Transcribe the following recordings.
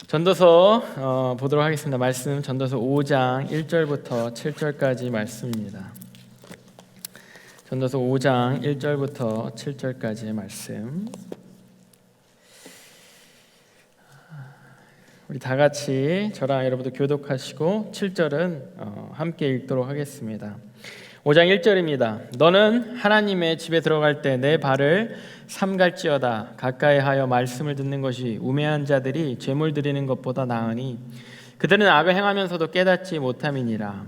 전도서 보도록 하겠습니다. 말씀 전도서 5장 1절부터 7절까지 말씀입니다. 전도서 5장 1절부터 7절까지의 말씀. 우리 다 같이 저랑 여러분도 교독하시고 7절은 함께 읽도록 하겠습니다. 5장 1절입니다. 너는 하나님의 집에 들어갈 때 내 발을 삼갈지어다. 가까이 하여 말씀을 듣는 것이 우매한 자들이 제물 드리는 것보다 나으니 그들은 악을 행하면서도 깨닫지 못함이니라.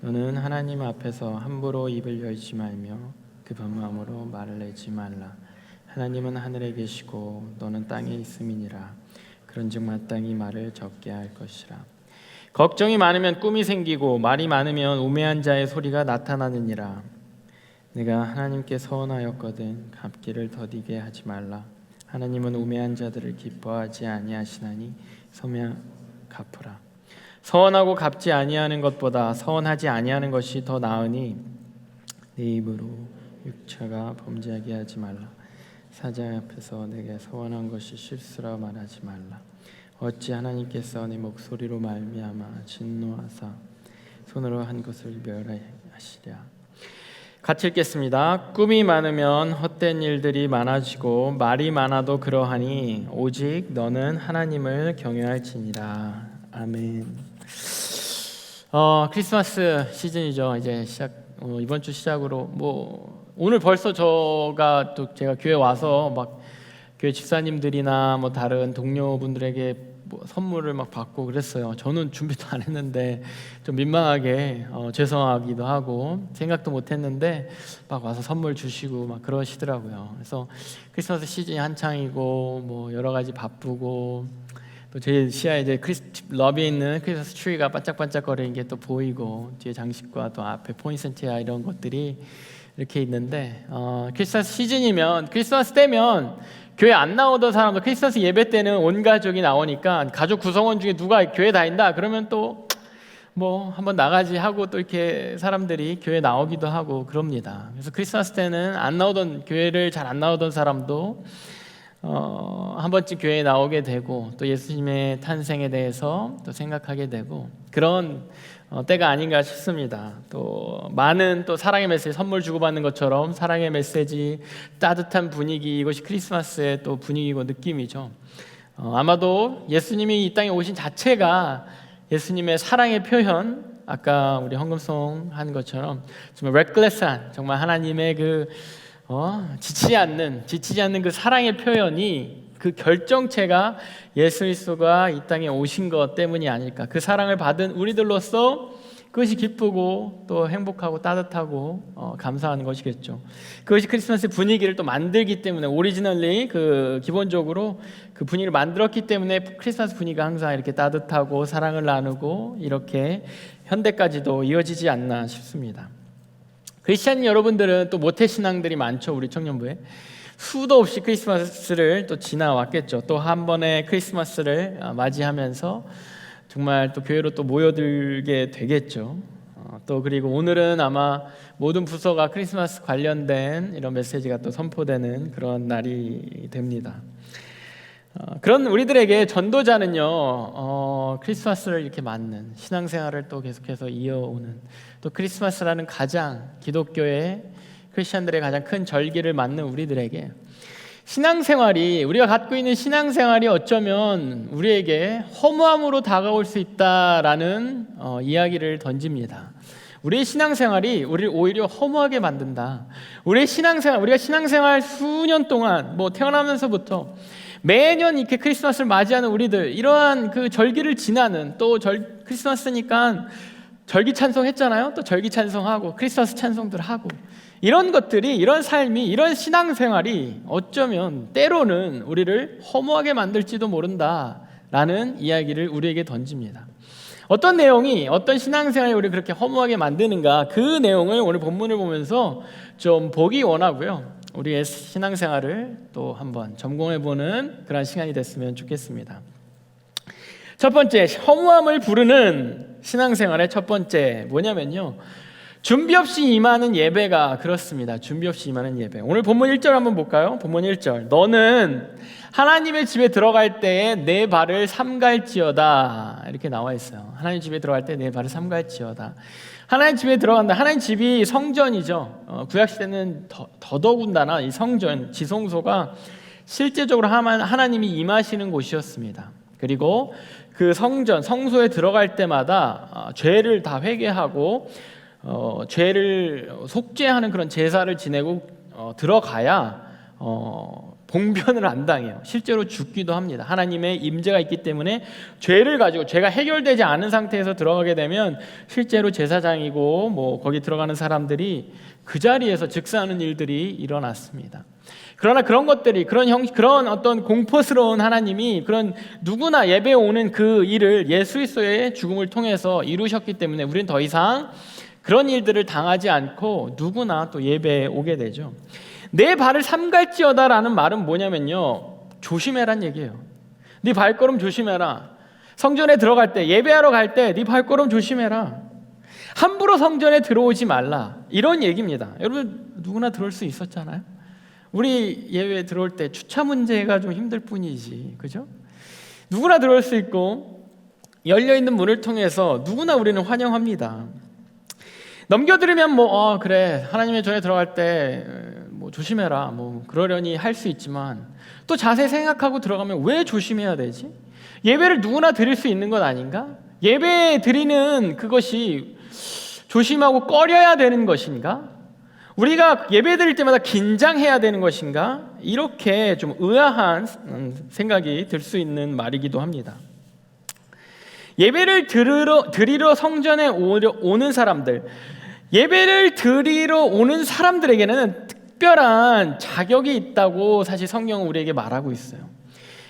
너는 하나님 앞에서 함부로 입을 열지 말며 급한 마음으로 말을 내지 말라. 하나님은 하늘에 계시고 너는 땅에 있음이니라. 그런즉 마땅히 말을 적게 할 것이라. 걱정이 많으면 꿈이 생기고 말이 많으면 우매한 자의 소리가 나타나느니라. 내가 하나님께 서원하였거든 갚기를 더디게 하지 말라. 하나님은 우매한 자들을 기뻐하지 아니하시나니 서면 갚으라. 서원하고 갚지 아니하는 것보다 서원하지 아니하는 것이 더 나으니 내 입으로 육체가 범죄하게 하지 말라. 사자 앞에서 내게 서원한 것이 실수라 말하지 말라. 어찌 하나님께서 내 목소리로 말미암아 진노하사 손으로 한 것을 멸하시랴. 같이 읽겠습니다. 꿈이 많으면 헛된 일들이 많아지고 말이 많아도 그러하니 오직 너는 하나님을 경외할지니라. 아멘. 크리스마스 시즌이죠. 이제 이번 주 시작으로 오늘 벌써 제가 교회 와서 막 교회 집사님들이나 다른 동료분들에게 선물을 받고 그랬어요. 저는 준비도 안 했는데 좀 민망하게 죄송하기도 하고 생각도 못 했는데 막 와서 선물 주시고 막 그러시더라고요. 그래서 크리스마스 시즌이 한창이고 여러 가지 바쁘고 또 제 시야에 이제 러비에 있는 크리스마스 트리가 반짝반짝거리는 게 또 보이고 뒤에 장식과 또 앞에 포인센티아 이런 것들이 이렇게 있는데 크리스마스 시즌이면 크리스마스 때면 교회 안 나오던 사람도 크리스마스 예배 때는 온 가족이 나오니까 가족 구성원 중에 누가 교회 다닌다 그러면 또 한번 나가지 하고 또 이렇게 사람들이 교회 나오기도 하고 그럽니다. 그래서 크리스마스 때는 교회를 잘 안 나오던 사람도 한 번쯤 교회에 나오게 되고 또 예수님의 탄생에 대해서 또 생각하게 되고 그런 때가 아닌가 싶습니다. 또 많은 또 사랑의 메시지 선물 주고받는 것처럼 사랑의 메시지 따뜻한 분위기 이것이 크리스마스의 또 분위기고 느낌이죠. 아마도 예수님이 이 땅에 오신 자체가 예수님의 사랑의 표현 아까 우리 헌금송 한 것처럼 정말 reckless한 정말 하나님의 지치지 않는 그 사랑의 표현이 그 결정체가 예수 그리스도가 이 땅에 오신 것 때문이 아닐까. 그 사랑을 받은 우리들로서 그것이 기쁘고 또 행복하고 따뜻하고 감사하는 것이겠죠. 그것이 크리스마스의 분위기를 또 만들기 때문에 오리지널리 기본적으로 그 분위기를 만들었기 때문에 크리스마스 분위기가 항상 이렇게 따뜻하고 사랑을 나누고 이렇게 현대까지도 이어지지 않나 싶습니다. 크리스찬 여러분들은 또 모태신앙들이 많죠. 우리 청년부에 수도 없이 크리스마스를 또 지나왔겠죠. 또 한 번의 크리스마스를 맞이하면서 정말 또 교회로 또 모여들게 되겠죠. 또 그리고 오늘은 아마 모든 부서가 크리스마스 관련된 이런 메시지가 또 선포되는 그런 날이 됩니다. 그런 우리들에게 전도자는요 크리스마스를 이렇게 맞는 신앙생활을 또 계속해서 이어오는 또 크리스마스라는 가장 기독교의 크리스천들의 가장 큰 절기를 맞는 우리들에게 우리가 갖고 있는 신앙생활이 어쩌면 우리에게 허무함으로 다가올 수 있다라는 이야기를 던집니다. 우리의 신앙생활이 우리를 오히려 허무하게 만든다. 우리가 신앙생활 수년 동안 태어나면서부터 매년 이렇게 크리스마스를 맞이하는 우리들 이러한 그 절기를 지나는 또 크리스마스니까 절기 찬송했잖아요. 또 절기 찬송하고 크리스마스 찬송들 하고 이런 것들이 이런 삶이 이런 신앙생활이 어쩌면 때로는 우리를 허무하게 만들지도 모른다라는 이야기를 우리에게 던집니다. 어떤 내용이 어떤 신앙생활이 우리를 그렇게 허무하게 만드는가 그 내용을 오늘 본문을 보면서 좀 보기 원하고요. 우리의 신앙생활을 또 한번 점검해보는 그런 시간이 됐으면 좋겠습니다. 첫 번째, 허무함을 부르는 신앙생활의 첫 번째 뭐냐면요 준비 없이 임하는 예배가 그렇습니다. 준비 없이 임하는 예배. 오늘 본문 1절 한번 볼까요? 본문 1절. 너는 하나님의 집에 들어갈 때에 내 발을 삼갈지어다. 이렇게 나와 있어요. 하나님 집에 들어갈 때 내 발을 삼갈지어다. 하나님 집에 들어간다. 하나님 집이 성전이죠. 구약시대는 더더군다나 이 성전, 지성소가 실제적으로 하나님이 임하시는 곳이었습니다. 그리고 그 성전, 성소에 들어갈 때마다 죄를 다 회개하고 죄를 속죄하는 그런 제사를 지내고 들어가야 봉변을 안 당해요. 실제로 죽기도 합니다. 하나님의 임재가 있기 때문에 죄를 가지고 죄가 해결되지 않은 상태에서 들어가게 되면 실제로 제사장이고 뭐 거기 들어가는 사람들이 그 자리에서 즉사하는 일들이 일어났습니다. 그러나 그런 것들이 그런 어떤 공포스러운 하나님이 그런 누구나 예배에 오는 그 일을 예수 그리스도의 죽음을 통해서 이루셨기 때문에 우리는 더 이상 그런 일들을 당하지 않고 누구나 또 예배에 오게 되죠. 내 발을 삼갈지어다라는 말은 뭐냐면요, 조심해란 얘기예요. 네 발걸음 조심해라. 성전에 들어갈 때, 예배하러 갈 때 네 발걸음 조심해라. 함부로 성전에 들어오지 말라. 이런 얘기입니다. 여러분 누구나 들어올 수 있었잖아요. 우리 예배에 들어올 때 주차 문제가 좀 힘들 뿐이지, 그죠? 누구나 들어올 수 있고 열려있는 문을 통해서 누구나 우리는 환영합니다. 넘겨들으면 그래, 하나님의 전에 들어갈 때 조심해라, 그러려니 할 수 있지만 또 자세히 생각하고 들어가면 왜 조심해야 되지? 예배를 누구나 드릴 수 있는 것 아닌가? 예배 드리는 그것이 조심하고 꺼려야 되는 것인가? 우리가 예배 드릴 때마다 긴장해야 되는 것인가? 이렇게 좀 의아한 생각이 들 수 있는 말이기도 합니다. 예배를 드리러 성전에 오는 사람들, 예배를 드리러 오는 사람들에게는 특별한 자격이 있다고 사실 성경은 우리에게 말하고 있어요.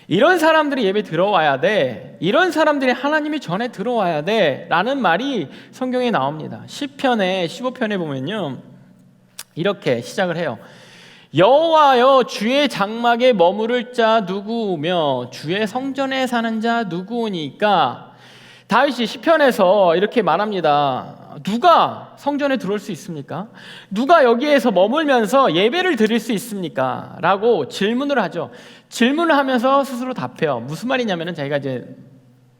이런 사람들이 예배 들어와야 돼, 이런 사람들이 하나님이 전에 들어와야 돼 라는 말이 성경에 나옵니다. 시편의 15편에 보면요, 이렇게 시작을 해요. 여호와여, 주의 장막에 머무를 자 누구며 주의 성전에 사는 자 누구오니까? 다윗이 시편에서 이렇게 말합니다. 누가 성전에 들어올 수 있습니까? 누가 여기에서 머물면서 예배를 드릴 수 있습니까? 라고 질문을 하죠. 질문을 하면서 스스로 답해요. 무슨 말이냐면은 자기가 이제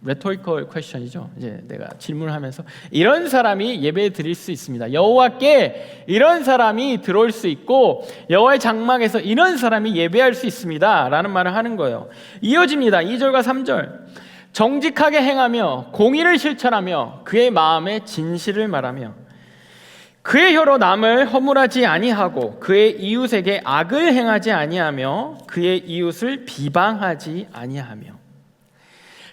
rhetorical question이죠. 이제 내가 질문을 하면서 이런 사람이 예배 드릴 수 있습니다. 여호와께 이런 사람이 들어올 수 있고 여호와의 장막에서 이런 사람이 예배할 수 있습니다. 라는 말을 하는 거예요. 이어집니다. 2절과 3절. 정직하게 행하며 공의를 실천하며 그의 마음에 진실을 말하며 그의 혀로 남을 허물하지 아니하고 그의 이웃에게 악을 행하지 아니하며 그의 이웃을 비방하지 아니하며.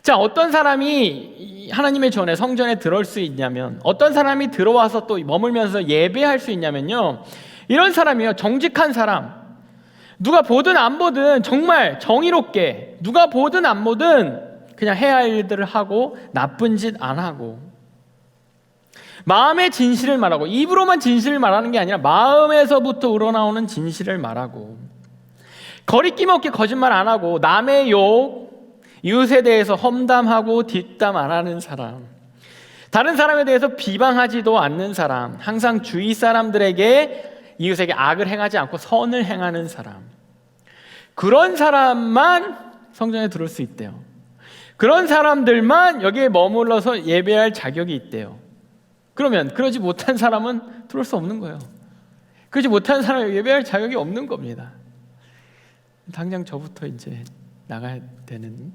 자, 어떤 사람이 하나님의 전에 성전에 들어올 수 있냐면, 어떤 사람이 들어와서 또 머물면서 예배할 수 있냐면요, 이런 사람이요, 정직한 사람. 누가 보든 안 보든 정말 정의롭게, 누가 보든 안 보든 그냥 해야 할 일들을 하고 나쁜 짓 안 하고, 마음의 진실을 말하고, 입으로만 진실을 말하는 게 아니라 마음에서부터 우러나오는 진실을 말하고, 거리낌 없게 거짓말 안 하고, 남의 욕, 이웃에 대해서 험담하고 뒷담 안 하는 사람, 다른 사람에 대해서 비방하지도 않는 사람, 항상 주위 사람들에게, 이웃에게 악을 행하지 않고 선을 행하는 사람, 그런 사람만 성전에 들어올 수 있대요. 그런 사람들만 여기에 머물러서 예배할 자격이 있대요. 그러면 그러지 못한 사람은 들어올 수 없는 거예요. 그러지 못한 사람은 예배할 자격이 없는 겁니다. 당장 저부터 이제 나가야 되는.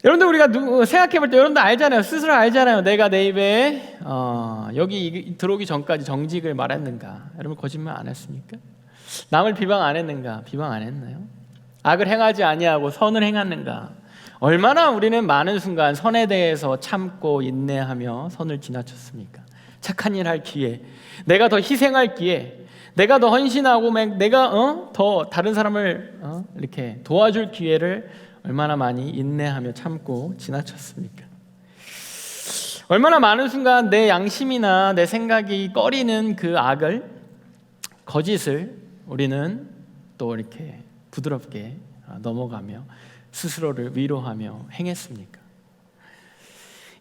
여러분들, 우리가 생각해 볼 때 여러분들 알잖아요. 스스로 알잖아요. 내가 내 입에 여기 들어오기 전까지 정직을 말했는가? 여러분 거짓말 안 했습니까? 남을 비방 안 했는가? 비방 안 했나요? 악을 행하지 아니하고 선을 행했는가? 얼마나 우리는 많은 순간 선에 대해서 참고 인내하며 선을 지나쳤습니까? 착한 일 할 기회, 내가 더 희생할 기회, 내가 더 헌신하고 내가 더 다른 사람을 이렇게 도와줄 기회를 얼마나 많이 인내하며 참고 지나쳤습니까? 얼마나 많은 순간 내 양심이나 내 생각이 꺼리는 그 악을, 거짓을 우리는 또 이렇게 부드럽게 넘어가며 스스로를 위로하며 행했습니까?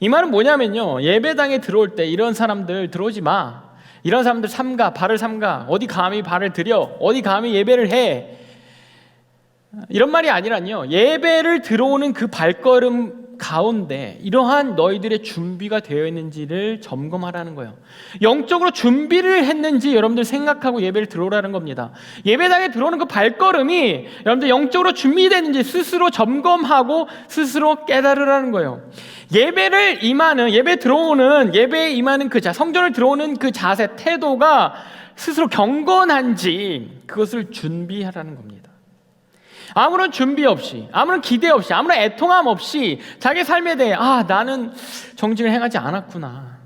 이 말은 뭐냐면요, 예배당에 들어올 때 이런 사람들 들어오지 마, 이런 사람들 삼가, 발을 삼가, 어디 감히 발을 들여, 어디 감히 예배를 해, 이런 말이 아니라요, 예배를 들어오는 그 발걸음 가운데 이러한 너희들의 준비가 되어 있는지를 점검하라는 거예요. 영적으로 준비를 했는지 여러분들 생각하고 예배를 들어오라는 겁니다. 예배당에 들어오는 그 발걸음이 여러분들 영적으로 준비되는지 스스로 점검하고 스스로 깨달으라는 거예요. 예배에 임하는 그 성전을 들어오는 그 자세, 태도가 스스로 경건한지 그것을 준비하라는 겁니다. 아무런 준비 없이, 아무런 기대 없이, 아무런 애통함 없이 자기 삶에 대해 나는 정직을 행하지 않았구나,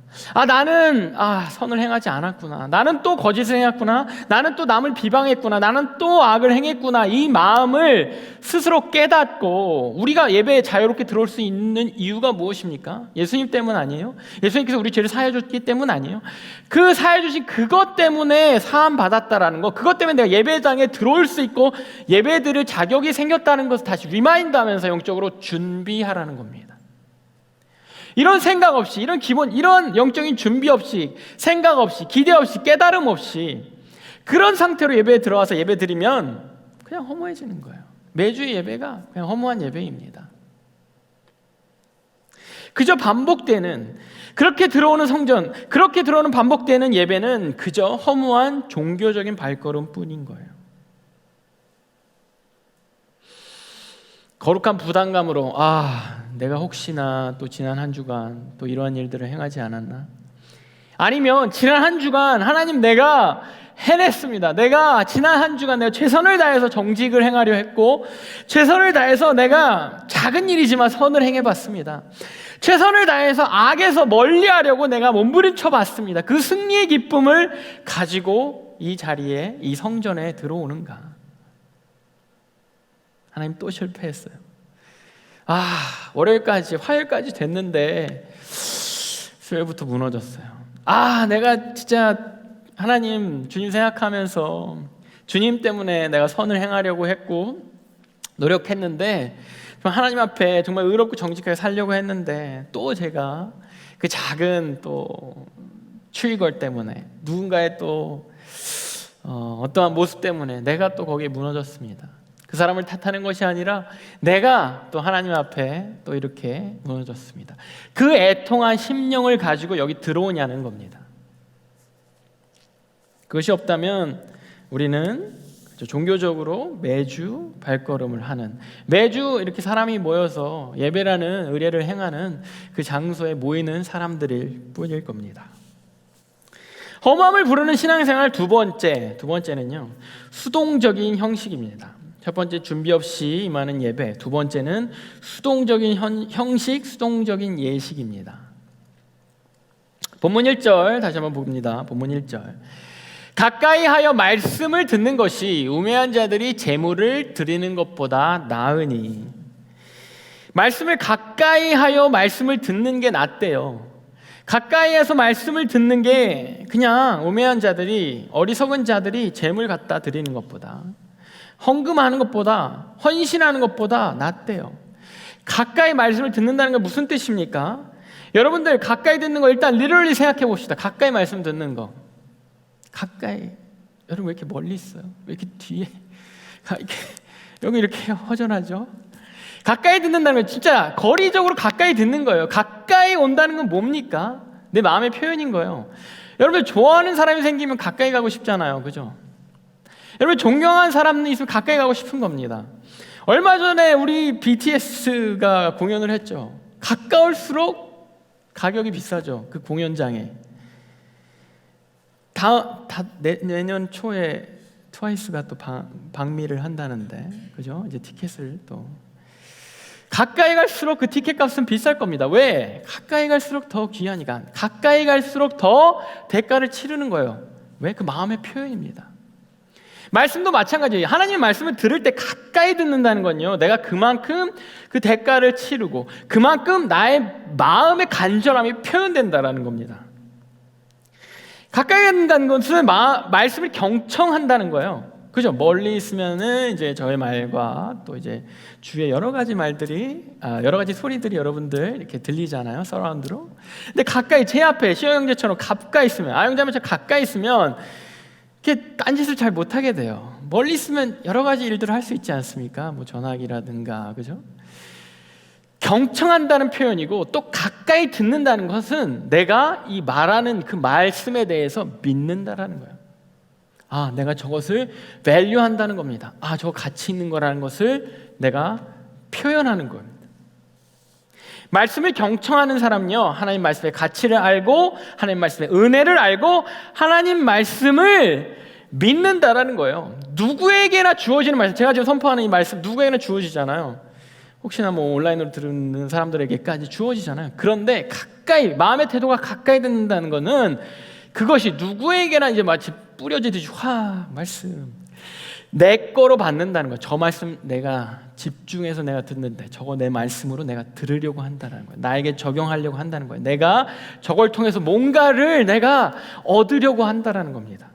나는 선을 행하지 않았구나, 나는 또 거짓을 행했구나, 나는 또 남을 비방했구나, 나는 또 악을 행했구나, 이 마음을 스스로 깨닫고 우리가 예배에 자유롭게 들어올 수 있는 이유가 무엇입니까? 예수님 때문 아니에요? 예수님께서 우리 죄를 사해 줬기 때문 아니에요? 그 사해 주신 그것 때문에 사함 받았다라는 거, 그것 때문에 내가 예배당에 들어올 수 있고 예배 드릴 자격이 생겼다는 것을 다시 리마인드하면서 영적으로 준비하라는 겁니다. 이런 생각 없이, 이런 영적인 준비 없이, 생각 없이, 기대 없이, 깨달음 없이 그런 상태로 예배에 들어와서 예배 드리면 그냥 허무해지는 거예요. 매주의 예배가 그냥 허무한 예배입니다. 그저 반복되는, 그렇게 들어오는 성전, 그렇게 들어오는 반복되는 예배는 그저 허무한 종교적인 발걸음뿐인 거예요. 거룩한 부담감으로 내가 혹시나 또 지난 한 주간 또 이러한 일들을 행하지 않았나? 아니면 지난 한 주간 하나님, 내가 해냈습니다. 내가 지난 한 주간 내가 최선을 다해서 정직을 행하려 했고, 최선을 다해서 내가 작은 일이지만 선을 행해봤습니다. 최선을 다해서 악에서 멀리하려고 내가 몸부림쳐 봤습니다. 그 승리의 기쁨을 가지고 이 자리에, 이 성전에 들어오는가? 하나님, 또 실패했어요. 월요일까지, 화요일까지 됐는데 수요일부터 무너졌어요. 내가 진짜 하나님, 주님 생각하면서 주님 때문에 내가 선을 행하려고 했고 노력했는데, 하나님 앞에 정말 의롭고 정직하게 살려고 했는데 또 제가 그 작은 또 추이걸 때문에, 누군가의 또 어떠한 모습 때문에 내가 또 거기에 무너졌습니다. 그 사람을 탓하는 것이 아니라 내가 또 하나님 앞에 또 이렇게 무너졌습니다. 그 애통한 심령을 가지고 여기 들어오냐는 겁니다. 그것이 없다면 우리는 종교적으로 매주 발걸음을 하는, 매주 이렇게 사람이 모여서 예배라는 의례를 행하는 그 장소에 모이는 사람들일 뿐일 겁니다. 허무함을 부르는 신앙생활 두 번째는요, 수동적인 형식입니다. 첫 번째, 준비 없이 임하는 예배. 두 번째는 수동적인 형식, 수동적인 예식입니다. 본문 1절 다시 한번 봅니다. 본문 1절. 가까이 하여 말씀을 듣는 것이 우매한 자들이 제물을 드리는 것보다 나으니. 말씀을 가까이 하여 말씀을 듣는 게 낫대요. 가까이에서 말씀을 듣는 게 그냥 우매한 자들이, 어리석은 자들이 제물 갖다 드리는 것보다, 헌금하는 것보다, 헌신하는 것보다 낫대요. 가까이 말씀을 듣는다는 건 무슨 뜻입니까? 여러분들, 가까이 듣는 거 일단 리얼리 생각해 봅시다. 가까이 말씀 듣는 거, 가까이, 여러분 왜 이렇게 멀리 있어요? 왜 이렇게 뒤에 여기 이렇게 허전하죠? 가까이 듣는다는 건 진짜 거리적으로 가까이 듣는 거예요. 가까이 온다는 건 뭡니까? 내 마음의 표현인 거예요. 여러분, 좋아하는 사람이 생기면 가까이 가고 싶잖아요, 그죠? 여러분, 존경하는 사람이 있으면 가까이 가고 싶은 겁니다. 얼마 전에 우리 BTS가 공연을 했죠. 가까울수록 가격이 비싸죠, 그 공연장에. 내년 초에 트와이스가 또 방미를 한다는데, 그죠? 이제 티켓을 또 가까이 갈수록 그 티켓 값은 비쌀 겁니다. 왜? 가까이 갈수록 더 귀하니까. 가까이 갈수록 더 대가를 치르는 거예요. 왜? 그 마음의 표현입니다. 말씀도 마찬가지예요. 하나님의 말씀을 들을 때 가까이 듣는다는 건요, 내가 그만큼 그 대가를 치르고 그만큼 나의 마음의 간절함이 표현된다라는 겁니다. 가까이 듣는다는 것은 말씀을 경청한다는 거예요. 그죠? 멀리 있으면은 이제 저의 말과 또 이제 주위의 여러 가지 말들이, 여러 가지 소리들이 여러분들 이렇게 들리잖아요, 서라운드로. 근데 가까이, 제 앞에 시어 형제처럼 가까이 있으면, 형제처럼 가까이 있으면 이렇게 딴짓을 잘 못하게 돼요. 멀리 있으면 여러 가지 일들을 할 수 있지 않습니까? 뭐 전화기라든가, 그죠? 경청한다는 표현이고, 또 가까이 듣는다는 것은 내가 이 말하는 그 말씀에 대해서 믿는다라는 거예요. 내가 저것을 value한다는 겁니다. 저거 가치 있는 거라는 것을 내가 표현하는 겁니다. 말씀을 경청하는 사람은요, 하나님 말씀의 가치를 알고 하나님 말씀의 은혜를 알고 하나님 말씀을 믿는다라는 거예요. 누구에게나 주어지는 말씀, 제가 지금 선포하는 이 말씀 누구에게나 주어지잖아요. 혹시나 뭐 온라인으로 듣는 사람들에게까지 주어지잖아요. 그런데 가까이, 마음의 태도가 가까이 듣는다는 거는 그것이 누구에게나 이제 마치 뿌려지듯이 말씀 내 거로 받는다는 거예요. 저 말씀 내가 집중해서 내가 듣는데 저거 내 말씀으로 내가 들으려고 한다는 거예요. 나에게 적용하려고 한다는 거예요. 내가 저걸 통해서 뭔가를 내가 얻으려고 한다는 겁니다.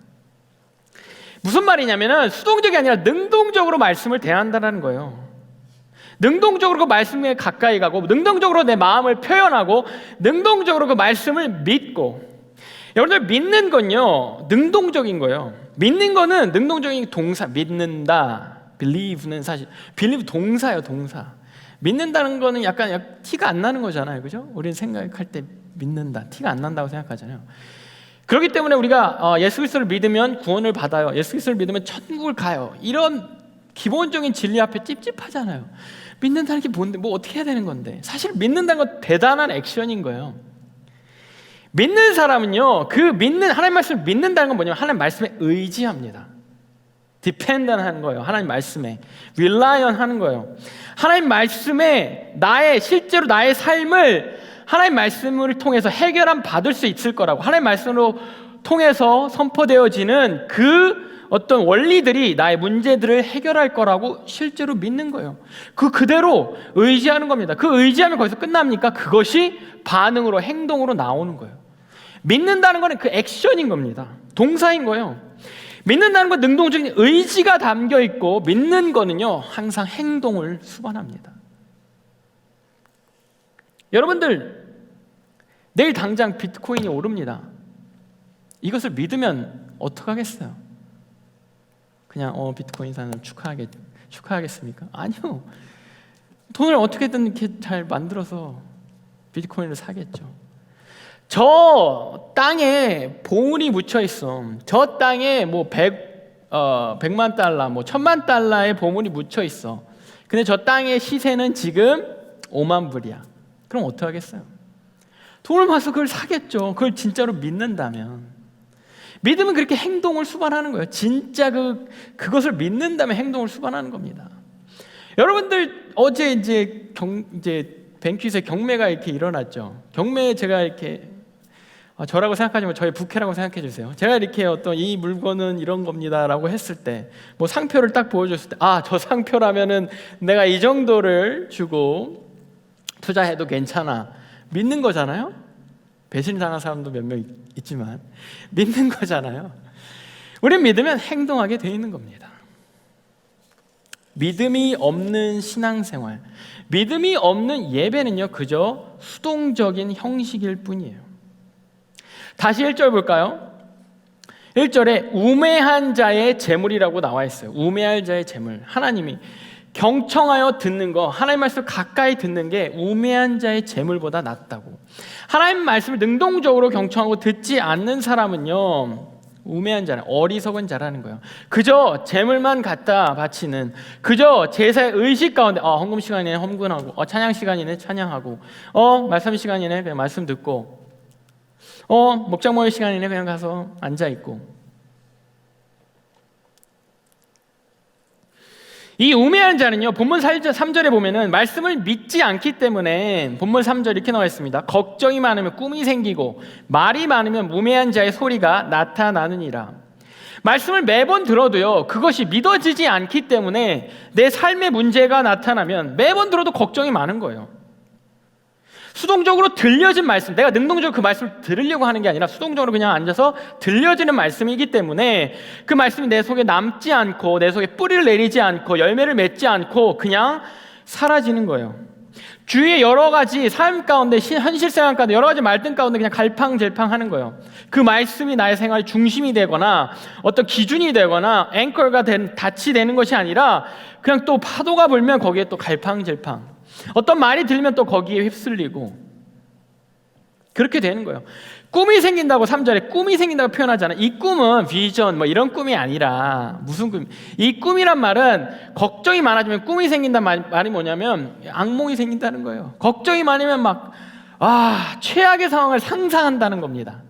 무슨 말이냐면은 수동적이 아니라 능동적으로 말씀을 대한다는 거예요. 능동적으로 그 말씀에 가까이 가고, 능동적으로 내 마음을 표현하고, 능동적으로 그 말씀을 믿고. 여러분들, 믿는 건요, 능동적인 거예요. 믿는 거는 능동적인 동사, 믿는다. believe는 사실, believe 동사예요, 동사. 믿는다는 거는 약간 티가 안 나는 거잖아요, 그죠? 우리는 생각할 때 믿는다, 티가 안 난다고 생각하잖아요. 그렇기 때문에 우리가 예수 그리스도를 믿으면 구원을 받아요, 예수 그리스도를 믿으면 천국을 가요, 이런 기본적인 진리 앞에 찝찝하잖아요. 믿는다는 게 뭔데, 뭐 어떻게 해야 되는 건데. 사실 믿는다는 건 대단한 액션인 거예요. 믿는 사람은요, 그 믿는 하나님 말씀을 믿는다는 건 뭐냐면 하나님 말씀에 의지합니다. dependent 하는 거예요. 하나님 말씀에 rely on 하는 거예요. 하나님 말씀에 실제로 나의 삶을 하나님 말씀을 통해서 해결함 받을 수 있을 거라고, 하나님 말씀으로 통해서 선포되어지는 그 어떤 원리들이 나의 문제들을 해결할 거라고 실제로 믿는 거예요. 그대로 의지하는 겁니다. 그 의지하면 거기서 끝납니까? 그것이 반응으로, 행동으로 나오는 거예요. 믿는다는 거는 그 액션인 겁니다. 동사인 거예요. 믿는다는 건 능동적인 의지가 담겨 있고, 믿는 거는요 항상 행동을 수반합니다. 여러분들, 내일 당장 비트코인이 오릅니다. 이것을 믿으면 어떡하겠어요? 그냥 비트코인 사는 축하하겠습니까? 아니요. 돈을 어떻게든 이렇게 잘 만들어서 비트코인을 사겠죠. 저 땅에 보물이 묻혀 있어. 저 땅에 뭐 100만 달러, 뭐 1000만 달러의 보물이 묻혀 있어. 근데 저 땅의 시세는 지금 5만 불이야. 그럼 어떡하겠어요? 돈을 모아서 그걸 사겠죠. 그걸 진짜로 믿는다면. 믿음은 그렇게 행동을 수반하는 거예요. 진짜 그것을 믿는다면 행동을 수반하는 겁니다. 여러분들, 어제 이제 뱅퀴즈의 경매가 이렇게 일어났죠. 경매에 제가 이렇게 저라고 생각하지만 저의 부캐라고 생각해 주세요. 제가 이렇게 어떤 이 물건은 이런 겁니다라고 했을 때, 뭐 상표를 딱 보여줬을 때, 저 상표라면은 내가 이 정도를 주고 투자해도 괜찮아, 믿는 거잖아요. 배신당한 사람도 몇 명 있지만 믿는 거잖아요. 우린 믿으면 행동하게 돼 있는 겁니다. 믿음이 없는 신앙생활, 믿음이 없는 예배는요 그저 수동적인 형식일 뿐이에요. 다시 1절 볼까요? 1절에 우매한 자의 재물이라고 나와 있어요. 우매할 자의 재물. 하나님이 경청하여 듣는 거, 하나님 말씀을 가까이 듣는 게 우매한 자의 재물보다 낫다고. 하나님 말씀을 능동적으로 경청하고 듣지 않는 사람은요 우매한 자는, 어리석은 자라는 거예요. 그저 재물만 갖다 바치는, 그저 제사의 의식 가운데 헌금 시간이네 헌금하고, 찬양 시간이네 찬양하고, 말씀 시간이네 그냥 말씀 듣고, 목장 모임 시간이네 그냥 가서 앉아있고. 이 우매한 자는요, 본문 3절에 보면은 말씀을 믿지 않기 때문에, 본문 3절 이렇게 나와 있습니다. 걱정이 많으면 꿈이 생기고 말이 많으면 우매한 자의 소리가 나타나느니라. 말씀을 매번 들어도요 그것이 믿어지지 않기 때문에 내 삶의 문제가 나타나면 매번 들어도 걱정이 많은 거예요. 수동적으로 들려진 말씀, 내가 능동적으로 그 말씀을 들으려고 하는 게 아니라 수동적으로 그냥 앉아서 들려지는 말씀이기 때문에 그 말씀이 내 속에 남지 않고 내 속에 뿌리를 내리지 않고 열매를 맺지 않고 그냥 사라지는 거예요. 주위의 여러 가지 삶 가운데, 현실 생활 가운데 여러 가지 말들 가운데 그냥 갈팡질팡하는 거예요. 그 말씀이 나의 생활 중심이 되거나 어떤 기준이 되거나 앵커가 닻이 되는 것이 아니라 그냥 또 파도가 불면 거기에 또 갈팡질팡, 어떤 말이 들리면 또 거기에 휩쓸리고 그렇게 되는 거예요. 꿈이 생긴다고 3절에 꿈이 생긴다고 표현하잖아요. 이 꿈은 비전 뭐 이런 꿈이 아니라 무슨 꿈? 이 꿈이란 말은 걱정이 많아지면 꿈이 생긴다는 말이 뭐냐면 악몽이 생긴다는 거예요. 걱정이 많으면 막 최악의 상황을 상상한다는 겁니다.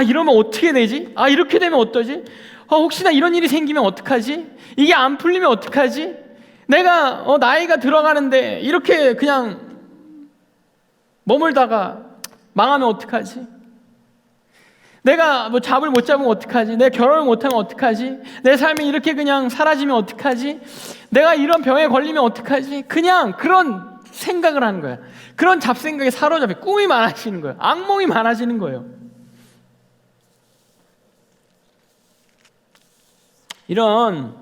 이러면 어떻게 되지? 이렇게 되면 어떠지? 혹시나 이런 일이 생기면 어떡하지? 이게 안 풀리면 어떡하지? 내가 나이가 들어가는데 이렇게 그냥 머물다가 망하면 어떡하지? 내가 뭐 잡을 못 잡으면 어떡하지? 내 결혼을 못하면 어떡하지? 내 삶이 이렇게 그냥 사라지면 어떡하지? 내가 이런 병에 걸리면 어떡하지? 그냥 그런 생각을 하는 거야. 그런 잡생각에 사로잡혀 꿈이 많아지는 거예요. 악몽이 많아지는 거예요. 이런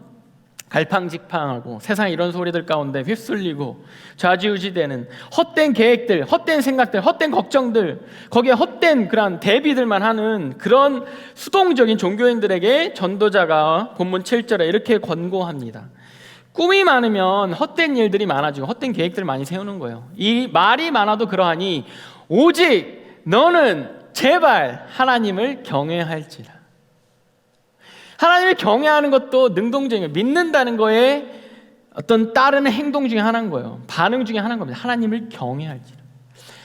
갈팡질팡하고 세상 이런 소리들 가운데 휩쓸리고 좌지우지되는 헛된 계획들, 헛된 생각들, 헛된 걱정들, 거기에 헛된 그런 대비들만 하는 그런 수동적인 종교인들에게 전도자가 본문 7절에 이렇게 권고합니다. 꿈이 많으면 헛된 일들이 많아지고 헛된 계획들을 많이 세우는 거예요. 이 말이 많아도 그러하니 오직 너는 제발 하나님을 경외할지라. 하나님을 경외하는 것도 능동적인, 믿는다는 거에 어떤 따르는 행동 중에 하나인 거예요. 반응 중에 하나인 겁니다. 하나님을 경외할지라.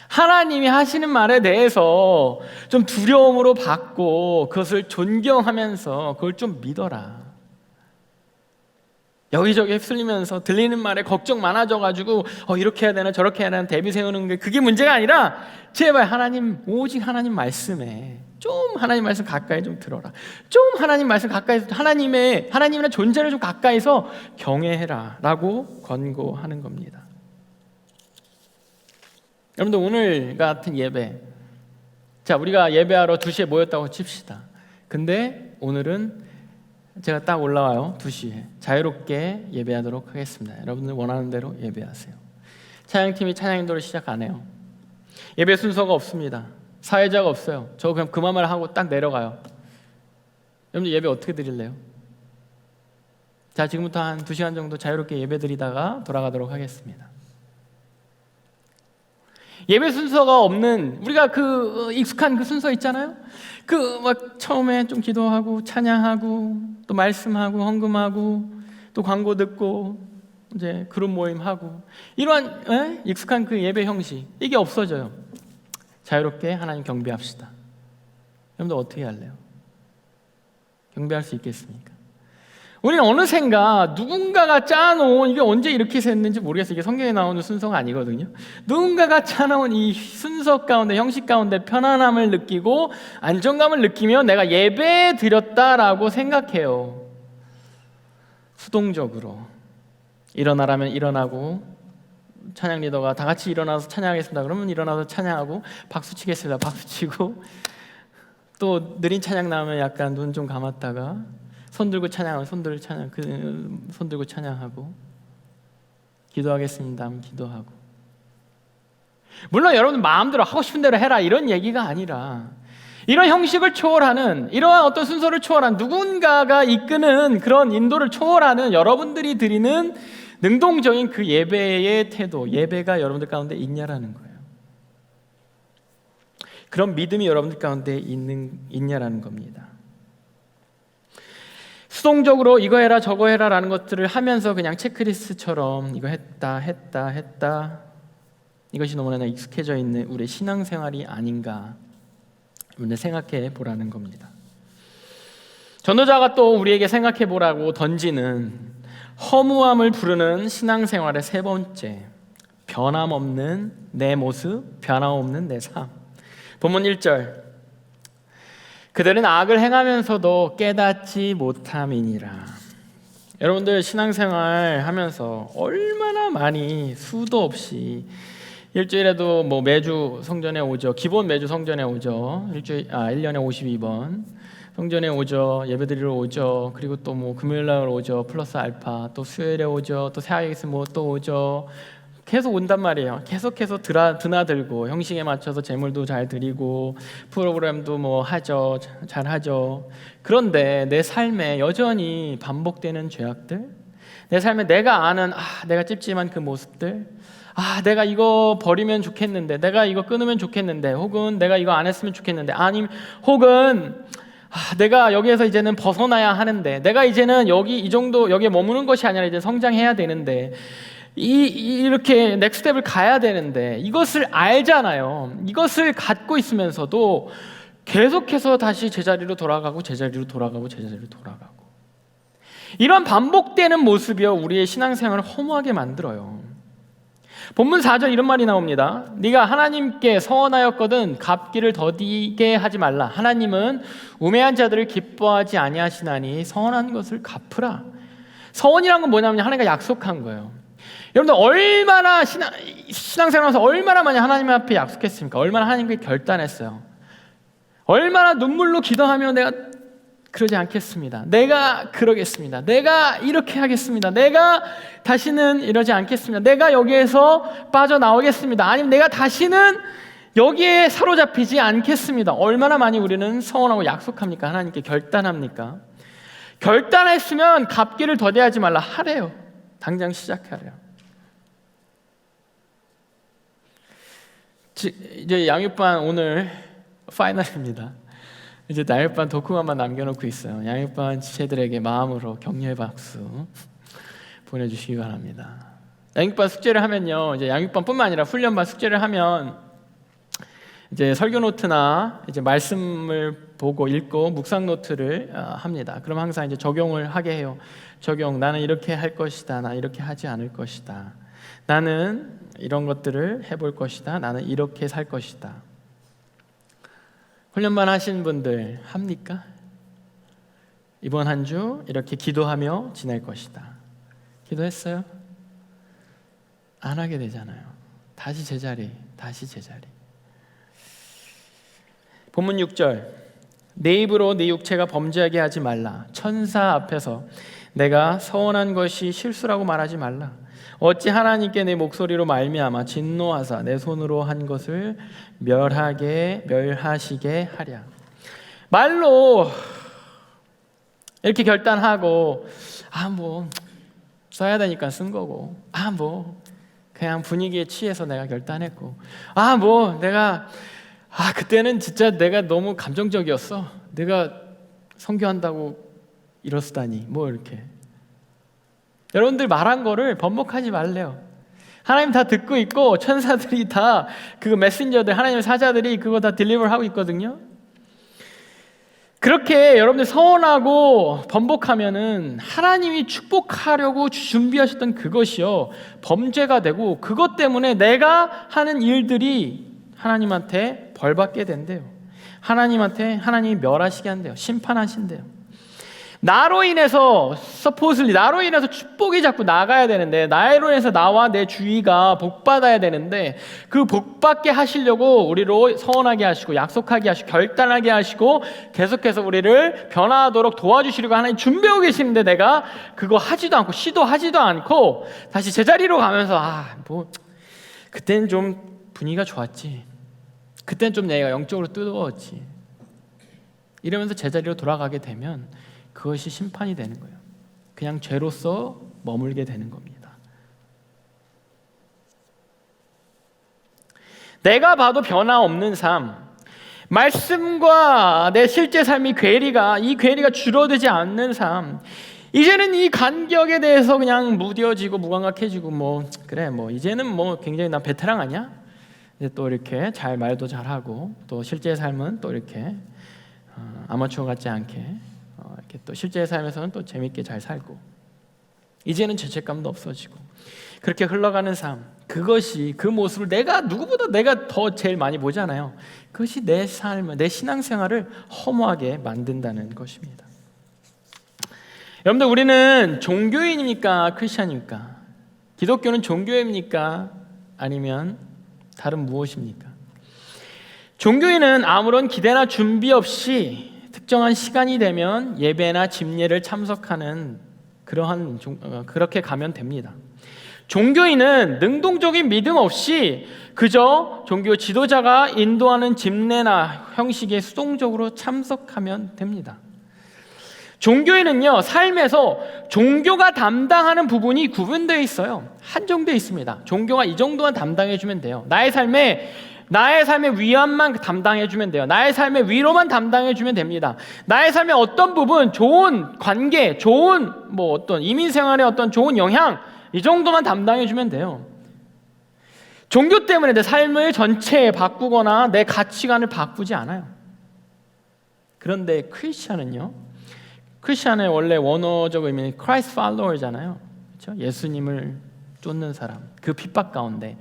하나님이 하시는 말에 대해서 좀 두려움으로 받고 그것을 존경하면서 그걸 좀 믿어라. 여기저기 휩쓸리면서 들리는 말에 걱정 많아져가지고 이렇게 해야 되나 저렇게 해야 되나 대비 세우는 게 그게 문제가 아니라 제발 하나님, 오직 하나님 말씀에 좀 하나님 말씀 가까이 좀 들어라. 좀 하나님 말씀 가까이서 하나님이나 존재를 좀 가까이서 경외해라 라고 권고하는 겁니다. 여러분들 오늘 같은 예배, 자 우리가 예배하러 2시에 모였다고 칩시다. 근데 오늘은 제가 딱 올라와요. 2시에 자유롭게 예배하도록 하겠습니다. 여러분들 원하는 대로 예배하세요. 찬양팀이 찬양 인도를 시작 안 해요. 예배 순서가 없습니다. 사회자가 없어요. 저 그냥 그만 말 하고 딱 내려가요. 여러분들 예배 어떻게 드릴래요? 자 지금부터 한 2시간 정도 자유롭게 예배 드리다가 돌아가도록 하겠습니다. 예배 순서가 없는, 우리가 그 익숙한 그 순서 있잖아요. 그 막 처음에 좀 기도하고 찬양하고 또 말씀하고 헌금하고 또 광고 듣고 이제 그룹 모임 하고 이러한 익숙한 그 예배 형식, 이게 없어져요. 자유롭게 하나님 경배합시다. 여러분들 어떻게 할래요? 경배할 수 있겠습니까? 우리는 어느샌가 누군가가 짜놓은, 이게 언제 이렇게 샜는지 모르겠어요. 이게 성경에 나오는 순서가 아니거든요. 누군가가 짜놓은 이 순서 가운데, 형식 가운데 편안함을 느끼고 안정감을 느끼며 내가 예배 드렸다라고 생각해요. 수동적으로 일어나라면 일어나고, 찬양 리더가 다 같이 일어나서 찬양하겠습니다. 그러면 일어나서 찬양하고, 박수 치겠습니다. 박수 치고, 또 느린 찬양 나오면 약간 눈 좀 감았다가 손 들고 찬양하고, 손 들고 찬양하고, 기도하겠습니다. 기도하고. 물론 여러분 마음대로 하고 싶은 대로 해라 이런 얘기가 아니라, 이런 형식을 초월하는, 이러한 어떤 순서를 초월한, 누군가가 이끄는 그런 인도를 초월하는 여러분들이 드리는 능동적인 그 예배의 태도, 예배가 여러분들 가운데 있냐라는 거예요. 그런 믿음이 여러분들 가운데 있냐라는 겁니다. 수동적으로 이거 해라 저거 해라 라는 것들을 하면서 그냥 체크리스트처럼 이거 했다 이것이 너무나 익숙해져 있는 우리의 신앙생활이 아닌가 생각해 보라는 겁니다. 전도자가 또 우리에게 생각해 보라고 던지는 허무함을 부르는 신앙생활의 세 번째, 변함없는 내 모습, 변함없는 내 삶. 본문 1절, 그들은 악을 행하면서도 깨닫지 못함이니라. 여러분들 신앙생활 하면서 얼마나 많이 수도 없이 일주일에도 뭐 매주 성전에 오죠. 기본 매주 성전에 오죠. 1년에 52번 성전에 오죠. 예배드리러 오죠. 그리고 또 뭐 금요일 날 오죠. 플러스 알파. 또 수요일에 오죠. 또 새하게 있으면 뭐 또 오죠. 계속 온단 말이에요. 계속해서 드나들고 형식에 맞춰서 제물도 잘 드리고 프로그램도 뭐 하죠. 잘 하죠. 그런데 내 삶에 여전히 반복되는 죄악들, 내 삶에 내가 아는 내가 찝찝한 그 모습들, 내가 이거 버리면 좋겠는데, 내가 이거 끊으면 좋겠는데, 혹은 내가 이거 안 했으면 좋겠는데, 아님 혹은 내가 여기에서 이제는 벗어나야 하는데, 내가 이제는 이 정도 여기에 머무는 것이 아니라 이제 성장해야 되는데, 이렇게 넥스트텝을 가야 되는데, 이것을 알잖아요. 이것을 갖고 있으면서도 계속해서 다시 제자리로 돌아가고 제자리로 돌아가고 제자리로 돌아가고, 이런 반복되는 모습이요 우리의 신앙생활을 허무하게 만들어요. 본문 4절 이런 말이 나옵니다. 네가 하나님께 서원하였거든 갚기를 더디게 하지 말라. 하나님은 우매한 자들을 기뻐하지 아니하시나니 서원한 것을 갚으라. 서원이란 건 뭐냐면 하나님과 약속한 거예요. 여러분들 얼마나 신앙생활하면서 얼마나 많이 하나님 앞에 약속했습니까? 얼마나 하나님께 결단했어요. 얼마나 눈물로 기도하며 내가 그러지 않겠습니다. 내가 그러겠습니다. 내가 이렇게 하겠습니다. 내가 다시는 이러지 않겠습니다. 내가 여기에서 빠져나오겠습니다. 아니면 내가 다시는 여기에 사로잡히지 않겠습니다. 얼마나 많이 우리는 서원하고 약속합니까? 하나님께 결단합니까? 결단했으면 갚기를 더디하지 말라 하래요. 당장 시작하래요. 이제 양육반 오늘 파이널입니다. 이제 나일반 도쿠만만 남겨놓고 있어요. 양육반 지체들에게 마음으로 격려의 박수 보내주시기 바랍니다. 양육반 숙제를 하면요, 이제 양육반뿐만 아니라 훈련반 숙제를 하면 이제 설교 노트나 이제 말씀을 보고 읽고 묵상 노트를 합니다. 그럼 항상 이제 적용을 하게 해요. 적용. 나는 이렇게 할 것이다. 나 이렇게 하지 않을 것이다. 나는 이런 것들을 해볼 것이다. 나는 이렇게 살 것이다. 훈련반 하신 분들 합니까? 이번 한 주 이렇게 기도하며 지낼 것이다. 기도했어요? 안 하게 되잖아요. 다시 제자리. 본문 6절. 내 입으로 네 육체가 범죄하게 하지 말라. 천사 앞에서 내가 서원한 것이 실수라고 말하지 말라. 어찌 하나님께 내 목소리로 말미암아 진노하사 내 손으로 한 것을 멸하시게 하랴. 말로 이렇게 결단하고 뭐 써야 되니까 쓴 거고, 뭐 그냥 분위기에 취해서 내가 결단했고, 뭐 내가 그때는 진짜 내가 너무 감정적이었어. 내가 선교한다고 이러다니 뭐 이렇게. 여러분들 말한 거를 번복하지 말래요. 하나님 다 듣고 있고 천사들이 다 그거 메신저들, 하나님의 사자들이 그거 다 딜리버를 하고 있거든요. 그렇게 여러분들 서원하고 번복하면은 하나님이 축복하려고 준비하셨던 그것이요 범죄가 되고, 그것 때문에 내가 하는 일들이 하나님한테 벌받게 된대요. 하나님이 멸하시게 한대요. 심판하신대요. 나로 인해서 축복이 자꾸 나가야 되는데, 나로 인해서 나와 내 주위가 복받아야 되는데, 그 복받게 하시려고 우리로 서원하게 하시고 약속하게 하시고 결단하게 하시고 계속해서 우리를 변화하도록 도와주시려고 하나님 준비하고 계시는데, 내가 그거 하지도 않고 시도하지도 않고 다시 제자리로 가면서 그때는 좀 분위기가 좋았지, 그때는 좀 내가 영적으로 뜨거웠지 이러면서 제자리로 돌아가게 되면 그것이 심판이 되는 거예요. 그냥 죄로서 머물게 되는 겁니다. 내가 봐도 변화 없는 삶, 말씀과 내 실제 삶이 이 괴리가 줄어들지 않는 삶, 이제는 이 간격에 대해서 그냥 무뎌지고 무감각해지고 이제는 굉장히 나 베테랑 아니야? 이제 또 이렇게 말도 잘하고, 또 실제 삶은 또 이렇게 아마추어 같지 않게 이렇게 또 실제 삶에서는 또 재밌게 잘 살고, 이제는 죄책감도 없어지고, 그렇게 흘러가는 삶, 그 모습을 누구보다 내가 더 제일 많이 보잖아요. 그것이 내 삶을, 내 신앙생활을 허무하게 만든다는 것입니다. 여러분들, 우리는 종교인입니까? 크리스찬입니까? 기독교는 종교입니까? 아니면 다른 무엇입니까? 종교인은 아무런 기대나 준비 없이 특정한 시간이 되면 예배나 집례를 참석하는 그렇게 가면 됩니다. 종교인은 능동적인 믿음 없이 그저 종교 지도자가 인도하는 집례나 형식에 수동적으로 참석하면 됩니다. 종교인은요, 삶에서 종교가 담당하는 부분이 구분되어 있어요. 한정되어 있습니다. 종교가 이 정도만 담당해주면 돼요. 나의 삶의 위안만 담당해주면 돼요. 나의 삶의 위로만 담당해주면 됩니다. 나의 삶의 어떤 부분, 좋은 관계, 좋은 어떤 이민 생활의 어떤 좋은 영향, 이 정도만 담당해주면 돼요. 종교 때문에 내 삶을 전체 바꾸거나 내 가치관을 바꾸지 않아요. 그런데 크리스천의 원래 원어적 의미는 Christ follower잖아요. 그렇죠? 예수님을 쫓는 사람, 그 핍박 가운데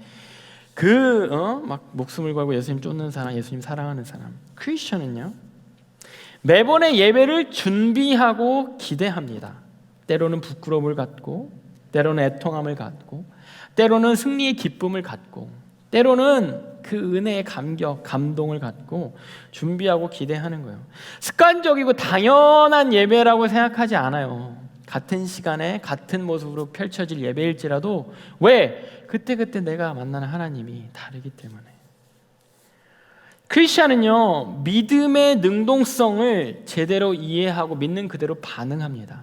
막 목숨을 걸고 예수님 쫓는 사람, 예수님 사랑하는 사람. 크리스천은요, 매번의 예배를 준비하고 기대합니다. 때로는 부끄러움을 갖고, 때로는 애통함을 갖고, 때로는 승리의 기쁨을 갖고, 때로는 그 은혜의 감동을 갖고 준비하고 기대하는 거예요. 습관적이고 당연한 예배라고 생각하지 않아요. 같은 시간에 같은 모습으로 펼쳐질 예배일지라도 왜? 그때 내가 만나는 하나님이 다르기 때문에. 크리스천은요, 믿음의 능동성을 제대로 이해하고 믿는 그대로 반응합니다.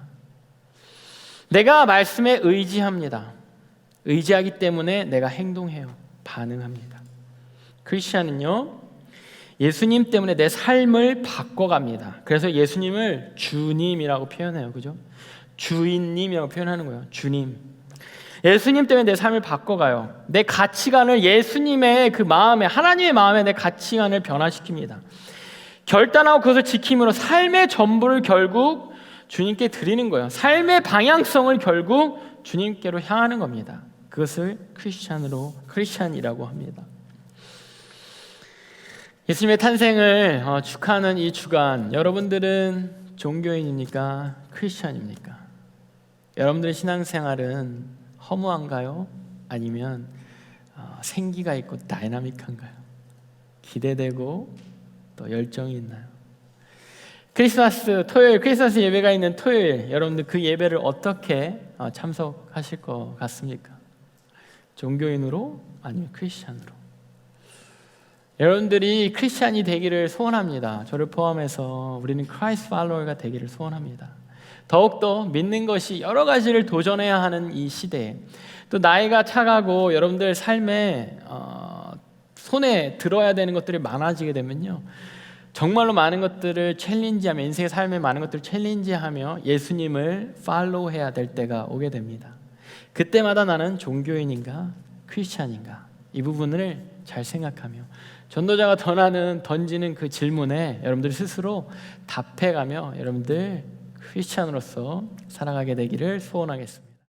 내가 말씀에 의지합니다. 의지하기 때문에 내가 행동해요. 반응합니다. 크리스천은요, 예수님 때문에 내 삶을 바꿔갑니다. 그래서 예수님을 주님이라고 표현해요. 그죠? 주인님이라고 표현하는 거예요. 주님. 예수님 때문에 내 삶을 바꿔가요. 내 가치관을 예수님의 그 마음에, 하나님의 마음에 내 가치관을 변화시킵니다. 결단하고 그것을 지킴으로 삶의 전부를 결국 주님께 드리는 거예요. 삶의 방향성을 결국 주님께로 향하는 겁니다. 그것을 크리스찬이라고 합니다. 예수님의 탄생을 축하하는 이 주간, 여러분들은 종교인입니까? 크리스찬입니까? 여러분들의 신앙생활은 허무한가요? 아니면 생기가 있고 다이나믹한가요? 기대되고 또 열정이 있나요? 크리스마스 예배가 있는 토요일, 여러분들 그 예배를 어떻게 참석하실 것 같습니까? 종교인으로 아니면 크리스찬으로? 여러분들이 크리스찬이 되기를 소원합니다. 저를 포함해서 우리는 크라이스트 팔로워가 되기를 소원합니다. 더욱더 믿는 것이 여러 가지를 도전해야 하는 이 시대에, 또 나이가 차가고 여러분들 삶에 손에 들어야 되는 것들이 많아지게 되면요, 정말로 많은 것들을 챌린지하며, 인생의 삶에 많은 것들을 챌린지하며 예수님을 팔로우해야 될 때가 오게 됩니다. 그때마다 나는 종교인인가 크리스찬인가, 이 부분을 잘 생각하며 전도자가 던지는 그 질문에 여러분들 스스로 답해가며 여러분들 크리스찬으로서 살아가게 되기를 소원하겠습니다.